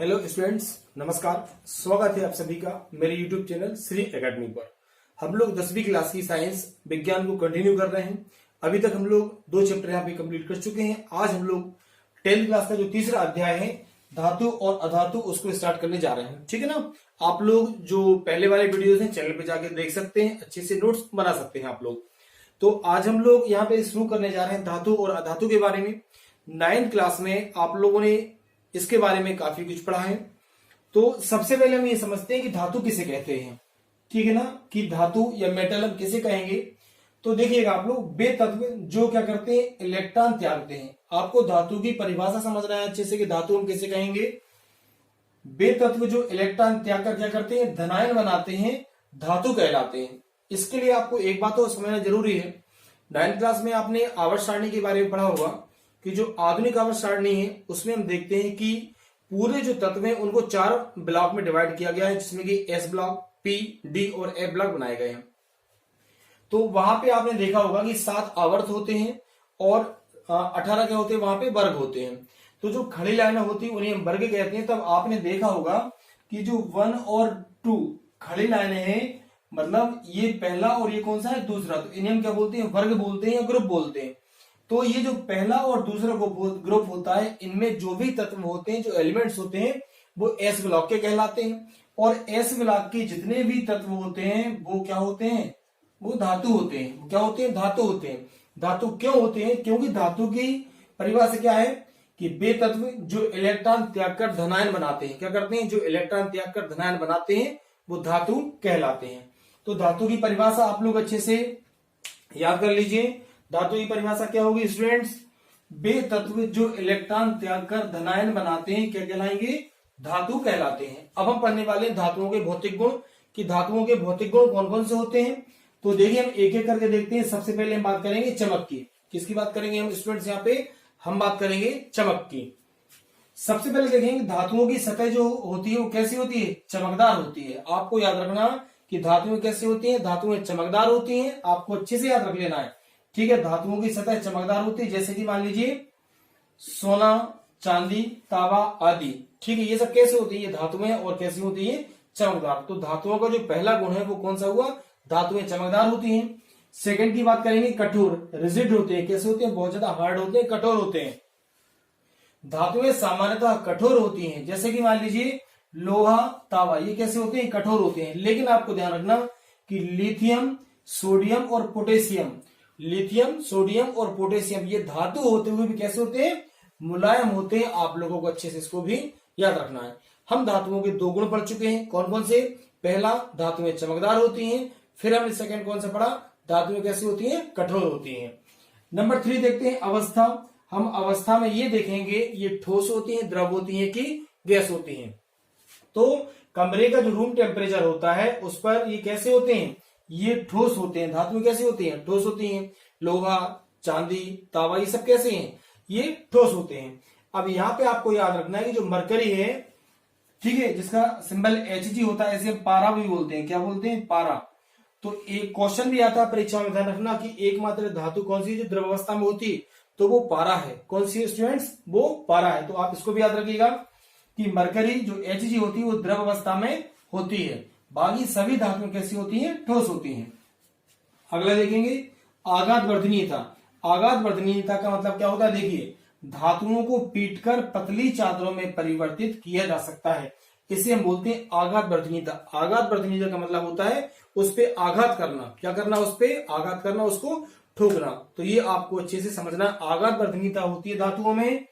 Hello students, नमस्कार। स्वागत है आप सभी का मेरे यूट्यूब चैनल श्री एकेडमी पर। हम लोग 10वीं क्लास की साइंस विज्ञान को कंटिन्यू कर रहे हैं। अभी तक हम लोग 2 चैप्टर यहाँ पे कंप्लीट कर चुके हैं। आज हम लोग 10th क्लास का जो तीसरा अध्याय है धातु और अधातु, उसको स्टार्ट करने जा रहे हैं। ठीक है ना। आप लोग जो पहले वाले वीडियोज हैं चैनल पे जाके देख सकते हैं, अच्छे से नोट्स बना सकते हैं आप लोग। तो आज हम लोग यहाँ पे शुरू करने जा रहे हैं धातु और अधातु के बारे में। 9th क्लास में आप लोगों ने इसके बारे में काफी कुछ पढ़ा है। तो सबसे पहले हम ये समझते हैं कि धातु किसे कहते हैं। ठीक है ना, कि धातु या मेटल हम किसे कहेंगे। तो देखिएगा आप लोग, वे तत्व जो क्या करते हैं, इलेक्ट्रॉन त्यागते हैं। आपको धातु की परिभाषा समझना है अच्छे से कि धातु हम किसे कहेंगे। वे तत्व जो इलेक्ट्रॉन त्याग कर क्या करते हैं, धनायन बनाते हैं, धातु कहलाते हैं। इसके लिए आपको एक बात तो समझना जरूरी है। 9th क्लास में आपने आवर्त सारणी के बारे में पढ़ा होगा कि जो आधुनिक आवर्त सारणी है उसमें हम देखते हैं कि पूरे जो तत्व हैं उनको 4 ब्लॉक में डिवाइड किया गया है, जिसमें कि एस ब्लॉक, पी, डी और एफ ब्लॉक बनाए गए हैं। तो वहां पे आपने देखा होगा कि 7 आवर्त होते हैं और 18 क्या होते हैं, वहां पे वर्ग होते हैं। तो जो खड़ी लाइनें होती है उन्हें हम वर्ग कहते हैं। तब आपने देखा होगा कि जो 1 और 2 खड़ी लाइनें हैं, मतलब ये पहला और ये कौन सा है, दूसरा, तो इन्हें हम क्या बोलते हैं, वर्ग बोलते हैं या ग्रुप बोलते हैं। तो ये जो पहला और दूसरा ग्रुप होता है, इनमें जो भी तत्व होते हैं, जो एलिमेंट्स होते हैं, वो एस ब्लॉक के कहलाते हैं। और एस ब्लॉक के जितने भी तत्व होते हैं वो क्या होते हैं, वो धातु होते हैं। वो क्या होते हैं, धातु होते हैं। धातु क्यों होते हैं, क्योंकि धातु की परिभाषा क्या है कि वे तत्व जो इलेक्ट्रॉन त्याग कर धनायन बनाते हैं, क्या करते हैं, जो इलेक्ट्रॉन त्याग कर धनायन बनाते हैं वो धातु कहलाते हैं। तो धातु की परिभाषा आप लोग अच्छे से याद कर लीजिए। धातु की परिभाषा क्या होगी स्टूडेंट्स, वे तत्व जो इलेक्ट्रॉन त्याग कर धनायन बनाते हैं क्या कहलाएंगे, धातु कहलाते हैं। अब हम पढ़ने वाले हैं धातुओं के भौतिक गुण, कि धातुओं के भौतिक गुण कौन कौन से होते हैं। तो देखिए हम एक एक करके देखते हैं। सबसे पहले हम बात करेंगे चमक की। किसकी बात करेंगे हम स्टूडेंट्स, यहाँ पे हम बात करेंगे चमक की। सबसे पहले देखेंगे धातुओं की सतह जो होती है वो कैसी होती है, चमकदार होती है। आपको याद रखना कि धातुएं कैसी होती है, धातुएं चमकदार होती है। आपको अच्छे से याद रख लेना है। ठीक है, धातुओं की सतह चमकदार होती है, जैसे कि मान लीजिए सोना, चांदी, तांबा आदि। ठीक है, ये सब कैसे होती है, ये धातुएं और कैसी होती है, चमकदार। तो धातुओं का जो पहला गुण है वो कौन सा हुआ, धातुएं चमकदार होती हैं। सेकंड की बात करेंगे, कठोर, रिजिड होते हैं। कैसे होते हैं, बहुत ज्यादा हार्ड होते हैं, कठोर होते हैं। धातुएं सामान्यतः कठोर होती हैं, जैसे कि मान लीजिए लोहा, तांबा, ये कैसे होते हैं, कठोर होते हैं। लेकिन आपको ध्यान रखना कि लिथियम, सोडियम और पोटेशियम, लिथियम, सोडियम और पोटेशियम ये धातु होते हुए भी कैसे होते हैं, मुलायम होते हैं। आप लोगों को अच्छे से इसको भी याद रखना है। हम धातुओं के 2 गुण पढ़ चुके हैं। कौन कौन से, पहला धातुएं चमकदार होती हैं, फिर हमने सेकंड कौन सा पढ़ा, धातुएं कैसी होती हैं, कठोर होती हैं। नंबर 3 देखते हैं अवस्था। हम अवस्था में ये देखेंगे ये ठोस होती हैं, द्रव होती हैं कि गैस होती हैं। तो कमरे का जो रूम टेम्परेचर होता है उस पर ये कैसे होते हैं, ये ठोस होते हैं। धातुएं कैसी होती हैं, ठोस होती हैं। लोहा, चांदी, तांबा ये सब कैसे हैं, ये ठोस होते हैं। अब यहाँ पे आपको याद रखना है कि जो मरकरी है, ठीक है, जिसका सिंबल Hg होता है, ऐसे हम पारा भी बोलते हैं। क्या बोलते हैं, पारा। तो एक क्वेश्चन भी आता है परीक्षा में, ध्यान रखना कि एकमात्र धातु कौन सी है जो द्रव अवस्था में होती है, तो वो पारा है। कौन सी है स्टूडेंट्स, वो पारा है। तो आप इसको भी याद रखिएगा कि मरकरी जो Hg होती है वो द्रव अवस्था में होती है। बाकी सभी धातुएं कैसी होती हैं, ठोस होती हैं। अगला देखेंगे आघात वर्धनीयता। आघात वर्धनीयता का मतलब क्या होता है, देखिए धातुओं को पीटकर पतली चादरों में परिवर्तित किया जा सकता है, इसे हम बोलते हैं आघात वर्धनीयता। आघात वर्धनीयता का मतलब होता है उस पे आघात करना। क्या करना, उस पे आघात करना, उसको ठोकना। तो ये आपको अच्छे से समझना। आघात वर्धनीयता होती है धातुओं में।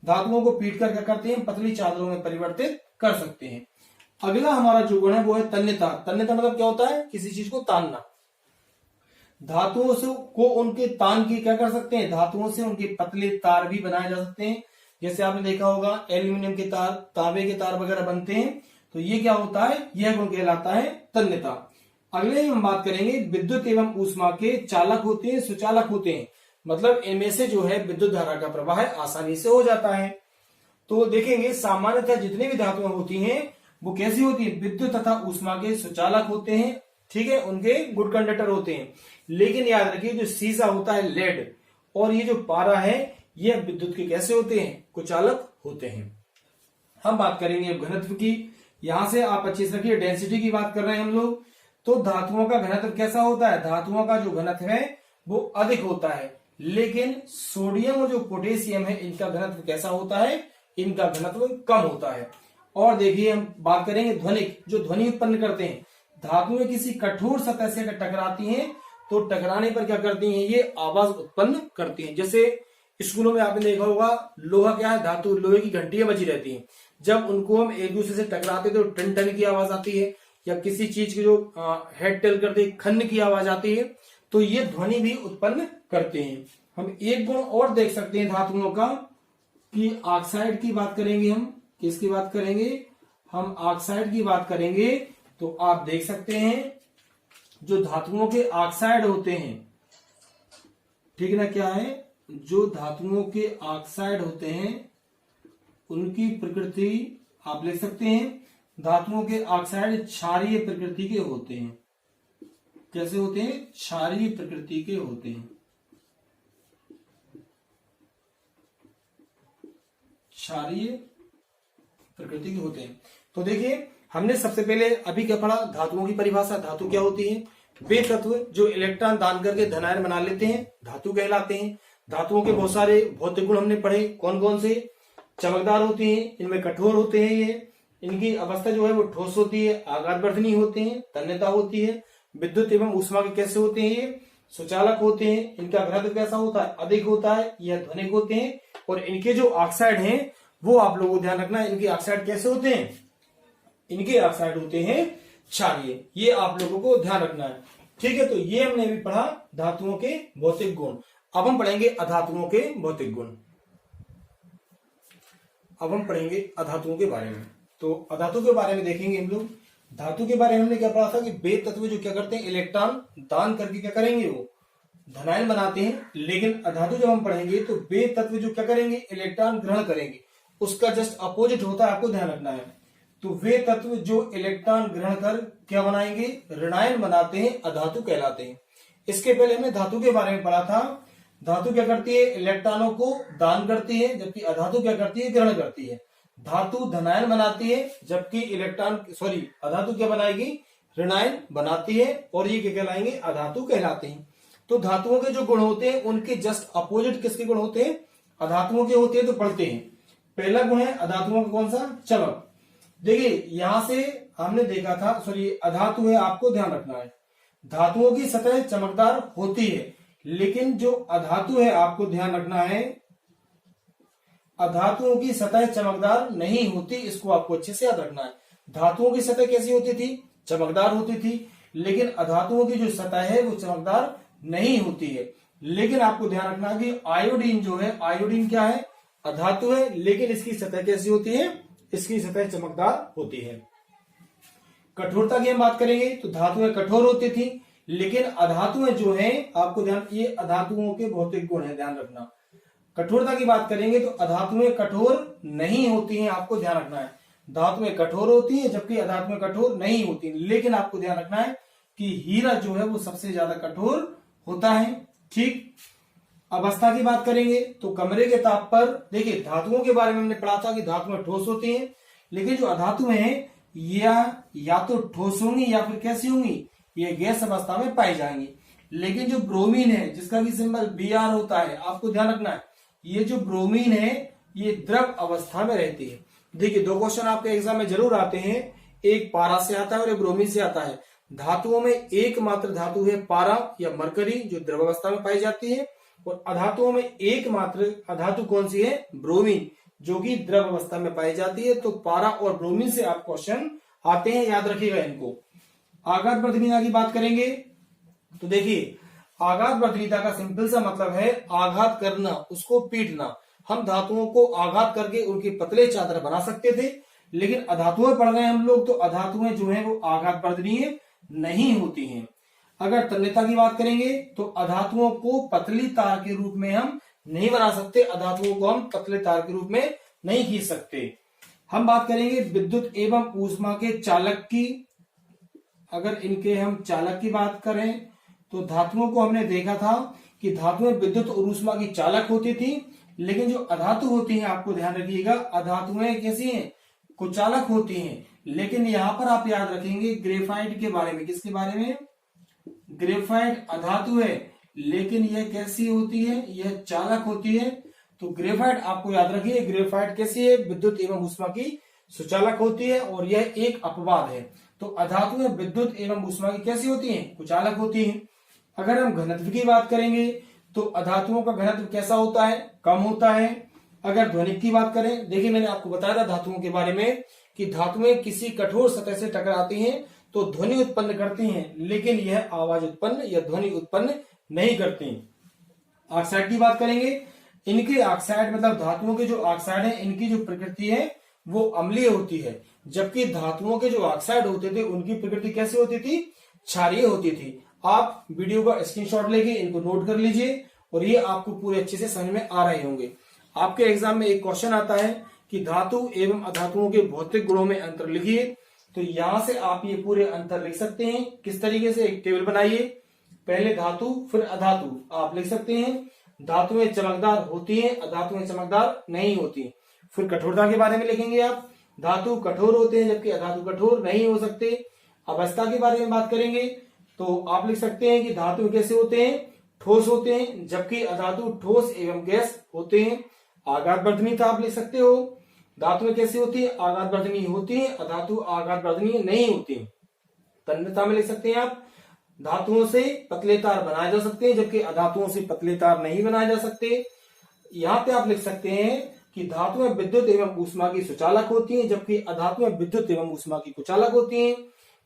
धातुओं को पीटकर क्या करते हैं, पतली चादरों में परिवर्तित कर सकते हैं। अगला हमारा जो गुण है वो है तन्यता। तन्यता मतलब क्या होता है, किसी चीज को तानना। धातुओं से को उनके तान की क्या कर सकते हैं, धातुओं से उनके पतले तार भी बनाए जा सकते हैं। जैसे आपने देखा होगा एल्यूमिनियम के तार, तांबे के तार वगैरह बनते हैं। तो ये क्या होता है, यह गुण कहलाता है तन्यता। अगले हम बात करेंगे विद्युत एवं ऊष्मा के चालक होते हैं, सुचालक होते हैं। मतलब इनमें से जो है विद्युत धारा का प्रवाह आसानी से हो जाता है। तो देखेंगे सामान्यतः जितनी भी धातुएं होती हैं वो कैसी होती है, विद्युत तथा ऊष्मा के सुचालक होते हैं। ठीक है, उनके गुड कंडक्टर होते हैं। लेकिन याद रखिए जो सीसा होता है लेड, और ये जो पारा है ये विद्युत के कैसे होते हैं, कुचालक होते हैं। हम बात करेंगे अब घनत्व की। यहां से आप अच्छे से रखिए, डेंसिटी की बात कर रहे हैं हम लोग। तो धातुओं का घनत्व कैसा होता है? धातुओं का जो घनत्व है वो अधिक होता है, लेकिन सोडियम और जो पोटेशियम है इनका घनत्व कैसा होता है? इनका घनत्व कम होता है। और देखिए हम बात करेंगे ध्वनिक, जो ध्वनि उत्पन्न करते हैं। धातुएं किसी कठोर सतह से अगर टकराती हैं तो टकराने पर क्या करती हैं? ये आवाज उत्पन्न करती हैं। जैसे स्कूलों में आपने देखा होगा, लोहा क्या है? धातु, लोहे की घंटियां बजी रहती हैं। जब उनको हम एक दूसरे से टकराते तो टन टन की आवाज आती है, या किसी चीज की जो हेड टेल करते खन्न की आवाज आती है। तो ये ध्वनि भी उत्पन्न करते हैं। हम एक गुण और देख सकते हैं धातुओं का, कि ऑक्साइड की बात करेंगे हम। किसकी बात करेंगे? हम ऑक्साइड की बात करेंगे। तो आप देख सकते हैं जो धातुओं के ऑक्साइड होते हैं, ठीक ना, क्या है? जो धातुओं के ऑक्साइड होते हैं उनकी प्रकृति आप लिख सकते हैं, धातुओं के ऑक्साइड क्षारीय प्रकृति के होते हैं। कैसे होते हैं? क्षारीय प्रकृति के होते हैं। क्षारीय प्रकृति के होते हैं। तो देखिए हमने सबसे पहले अभी क्या पढ़ा? धातुओं की परिभाषा। धातु क्या होती है? वे तत्व जो इलेक्ट्रॉन दान करके धनायन बना लेते हैं, धातु कहलाते हैं। धातुओं के बहुत सारे भौतिक गुण हमने पढ़े। कौन कौन से? चमकदार होती हैं, इनमें कठोर होते हैं, ये इनकी अवस्था जो है वो ठोस होती है, आघातवर्धनी होते हैं, तन्यता होती है, विद्युत एवं ऊष्मा के कैसे होते हैं? ये सुचालक होते हैं। इनका घनत्व कैसा होता है? अधिक होता है, यह ध्वनिक होते हैं। और इनके जो ऑक्साइड हैं वो आप लोगों को ध्यान रखना है, इनके ऑक्साइड कैसे होते हैं? इनके ऑक्साइड होते हैं क्षारीय। ये आप लोगों को ध्यान रखना है, ठीक है। तो ये हमने अभी पढ़ा धातुओं के भौतिक गुण। अब हम पढ़ेंगे अधातुओं के भौतिक गुण। अब हम पढ़ेंगे अधातुओं के बारे में। तो अधातु के बारे में देखेंगे हम लोग। धातु के बारे में हमने क्या पढ़ा था कि बे तत्व जो क्या करते हैं? इलेक्ट्रॉन दान करके क्या करेंगे? वो धनायन बनाते हैं। लेकिन अधातु जब हम पढ़ेंगे तो बे तत्व जो क्या करेंगे? इलेक्ट्रॉन ग्रहण करेंगे। उसका जस्ट अपोजिट होता है, आपको ध्यान रखना है। तो वे तत्व जो इलेक्ट्रॉन ग्रहण कर क्या बनाएंगे? ऋणायन बनाते हैं, अधातु कहलाते हैं। इसके पहले हमने धातु के बारे में पढ़ा था। धातु क्या करती है? इलेक्ट्रॉनों को दान करती है, जबकि अधातु क्या करती है? ग्रहण करती है। धातु धनायन बनाती है, जबकि अधातु क्या बनाएगी? ऋणायन बनाती है। और ये क्या कहलाएंगे? अधातु कहलाते हैं। तो धातुओं के जो गुण होते हैं उनके जस्ट अपोजिट किसके गुण होते हैं? अधातुओं के होते हैं। तो पढ़ते हैं। पहला गुण है अधातुओं का कौन सा? चमक। देखिए यहां से हमने देखा था, अधातु है, आपको ध्यान रखना है। धातुओं की सतह चमकदार होती है, लेकिन जो अधातु है आपको ध्यान रखना है, अधातुओं की सतह चमकदार नहीं होती। इसको आपको अच्छे से याद रखना है। धातुओं की सतह कैसी होती थी? चमकदार होती थी। लेकिन अधातुओं की जो सतह है वो चमकदार नहीं होती है। लेकिन आपको ध्यान रखना है कि आयोडीन जो है, आयोडीन क्या है? अधातु है, लेकिन इसकी सतह कैसी होती है? इसकी सतह चमकदार होती है। कठोरता की हम बात करेंगे तो धातुएं कठोर होती थी, लेकिन अधातुएं जो हैं आपको ध्यान, ये अधातुओं के भौतिक गुण है, ध्यान रखना। कठोरता की बात करेंगे तो अधातुएं कठोर नहीं होती हैं, आपको ध्यान रखना है। धातुएं कठोर होती हैं जबकि अधातुएं कठोर नहीं होती हैं। लेकिन आपको ध्यान रखना है कि हीरा जो है वो सबसे ज्यादा कठोर होता है, ठीक। अवस्था की बात करेंगे तो कमरे के ताप पर, देखिए धातुओं के बारे में हमने पढ़ा था कि धातुएं ठोस होती हैं, लेकिन जो अधातुएं हैं या तो ठोस होंगी या फिर कैसी होंगी? ये गैस अवस्था में पाई जाएंगी। लेकिन जो ब्रोमीन है, जिसका भी सिंबल Br होता है, आपको ध्यान रखना है, ये जो ब्रोमीन है ये द्रव अवस्था में रहती है। देखिए दो क्वेश्चन आपके एग्जाम में जरूर आते हैं, एक पारा से आता है और एक ब्रोमीन से आता है। धातुओं में एकमात्र धातु है पारा या मरकरी, जो द्रव अवस्था में पाई जाती है, और अधातुओं में एकमात्र अधातु कौन सी है? ब्रोमीन, जो कि द्रव अवस्था में पाई जाती है। तो पारा और ब्रोमीन से आप क्वेश्चन आते हैं, याद रखिएगा इनको। आघात वर्धनीयता की बात करेंगे तो देखिए आघात वर्धनीयता का सिंपल सा मतलब है आघात करना, उसको पीटना। हम धातुओं को आघात करके उनके पतले चादर बना सकते थे, लेकिन अधातुएं पढ़ रहे हैं हम लोग तो अधातुएं जो है वो आघात वर्धनीय नहीं होती हैं। अगर तन्यता की बात करेंगे तो अधातुओं को पतली तार के रूप में हम नहीं बना सकते, अधातुओं को हम पतले तार के रूप में नहीं खींच सकते। हम बात करेंगे विद्युत एवं ऊष्मा के चालक की। अगर इनके हम चालक की बात करें तो धातुओं को हमने देखा था कि धातुएं विद्युत और ऊष्मा की चालक होती थी, लेकिन जो अधातु होती हैं आपको ध्यान रखिएगा, अधातुएं कैसी हैं? कुचालक होती हैं। लेकिन यहां पर आप याद रखेंगे ग्रेफाइट के बारे में। किसके बारे में? ग्रेफाइट अधातु है, लेकिन यह कैसी होती है? यह चालक होती है। तो ग्रेफाइट आपको याद रखिए, ग्रेफाइट कैसी है? विद्युत एवं ऊष्मा की सुचालक होती है, और यह एक अपवाद है। तो अधातुएं विद्युत एवं ऊष्मा की कैसी होती हैं? कुचालक होती हैं। अगर हम घनत्व की बात करेंगे तो अधातुओं का घनत्व कैसा होता है? कम होता है। अगर ध्वनिक की बात करें, देखिए मैंने आपको बताया था धातुओं के बारे में कि धातुएं किसी कठोर सतह से टकराती हैं तो ध्वनि उत्पन्न करती हैं, लेकिन यह आवाज उत्पन्न या ध्वनि उत्पन्न नहीं करती। ऑक्साइड की बात करेंगे, इनके ऑक्साइड मतलब धातुओं के जो ऑक्साइड है, इनकी जो प्रकृति है वो अम्लीय होती है, जबकि धातुओं के जो ऑक्साइड होते थे उनकी प्रकृति कैसी होती थी? क्षारीय होती थी। आप वीडियो का स्क्रीनशॉट लेके इनको नोट कर लीजिए, और ये आपको पूरे अच्छे से समझ में आ रहे होंगे। आपके एग्जाम में एक क्वेश्चन आता है कि धातु एवं अधातुओं के भौतिक गुणों में अंतर लिखिए। तो यहां से आप ये पूरे अंतर लिख सकते हैं। किस तरीके से? एक टेबल बनाइए, पहले धातु फिर अधातु आप लिख सकते हैं। धातुएं चमकदार होती हैं, अधातुएं चमकदार नहीं होती। फिर कठोरता के बारे में लिखेंगे आप, धातु कठोर होते हैं जबकि अधातु कठोर नहीं हो सकते। अवस्था के बारे में बात करेंगे तो आप लिख सकते हैं कि धातु कैसे होते हैं? ठोस होते हैं, जबकि अधातु ठोस एवं गैस होते हैं। आघातवर्धनीयता आप लिख सकते हो, धातुएं कैसी होती है? आघातवर्धनीय होती है, अधातु आघातवर्धनीय नहीं होती। तन्यता में लिख सकते हैं आप, धातुओं से पतले तार बनाए जा सकते हैं जबकि अधातुओं से पतले तार नहीं बनाए जा सकते। यहाँ पे आप लिख सकते हैं कि धातुएं विद्युत एवं ऊष्मा की सुचालक होती हैं जबकि अधातुएं विद्युत एवं ऊष्मा की कुचालक होती हैं।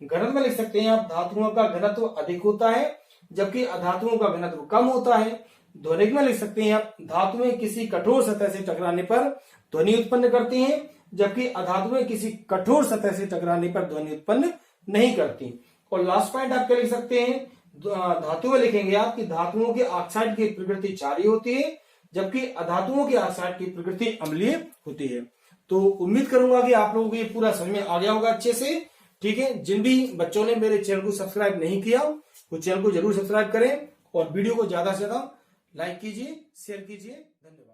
घनत्व में लिख सकते हैं आप, धातुओं का घनत्व अधिक होता है जबकि अधातुओं का घनत्व कम होता है। ध्वनिक में लिख सकते हैं आप, धातुएं किसी कठोर सतह से टकराने पर ध्वनि उत्पन्न करती हैं जबकि अधातुएं किसी कठोर सतह से टकराने पर ध्वनि उत्पन्न नहीं करती। और लास्ट पॉइंट आप क्या लिख सकते हैं? धातुएं लिखेंगे आप कि धातुओं के ऑक्साइड की प्रकृति क्षारीय होती है जबकि अधातुओं के ऑक्साइड की प्रकृति अम्लीय होती है। तो उम्मीद करूंगा कि आप लोगों को ये पूरा समझ में आ गया होगा अच्छे से। ठीक है, जिन भी बच्चों ने मेरे चैनल को सब्सक्राइब नहीं किया वो चैनल को जरूर सब्सक्राइब करें, और वीडियो को ज्यादा से ज्यादा लाइक कीजिए, शेयर कीजिए। धन्यवाद।